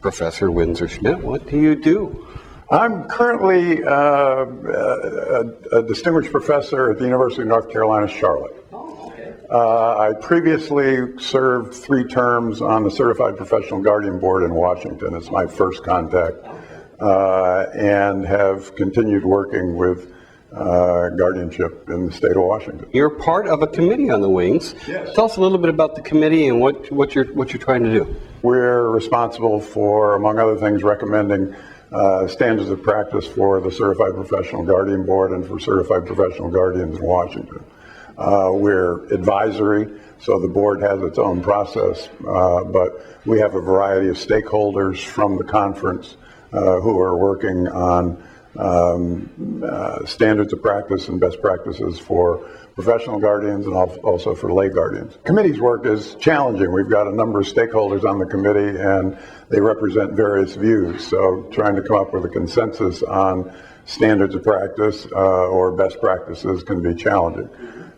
Professor Winsor Schmidt, what do you do? I'm currently a distinguished professor at the University of North Carolina, Charlotte. I previously served 3 terms on the Certified Professional Guardian Board in Washington. It's my first contact, and have continued working with guardianship in the state of Washington. You're part of a committee on the Wings. Yes. Tell us a little bit about the committee and what you're trying to do. We're responsible for, among other things, recommending standards of practice for the Certified Professional Guardian Board and for Certified Professional Guardians in Washington. We're advisory, so the board has its own process, but we have a variety of stakeholders from the conference who are working on standards of practice and best practices for professional guardians and also for lay guardians. Committee's work is challenging. We've got a number of stakeholders on the committee and they represent various views. So trying to come up with a consensus on standards of practice or best practices can be challenging.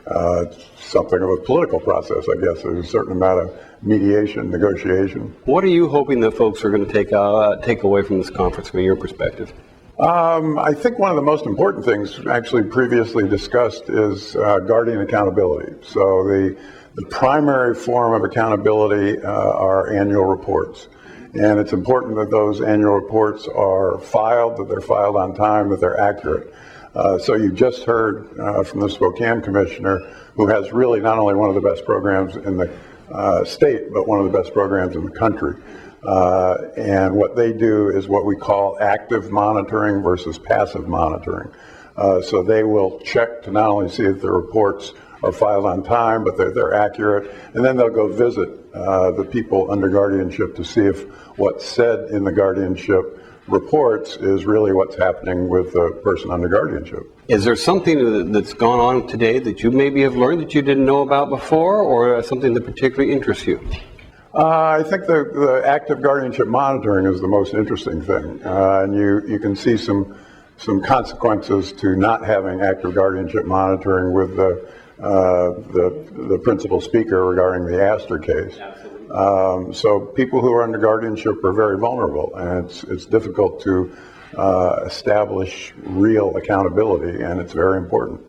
It's something of a political process, I guess. There's a certain amount of mediation, negotiation. What are you hoping that folks are going to take away from this conference from your perspective? I think one of the most important things actually previously discussed is guardian accountability. So the primary form of accountability are annual reports. And it's important that those annual reports are filed, that they're filed on time, that they're accurate. So you just heard from the Spokane Commissioner, who has really not only one of the best programs in the state, but one of the best programs in the country. And what they do is what we call active monitoring versus passive monitoring. So they will check to not only see if the reports are filed on time, but they're accurate, and then they'll go visit the people under guardianship to see if what's said in the guardianship reports is really what's happening with the person under guardianship. Is there something that's gone on today that you maybe have learned that you didn't know about before, or something that particularly interests you? I think the active guardianship monitoring is the most interesting thing, and you can see some consequences to not having active guardianship monitoring with the principal speaker regarding the Astor case. So people who are under guardianship are very vulnerable, and it's difficult to establish real accountability, and it's very important.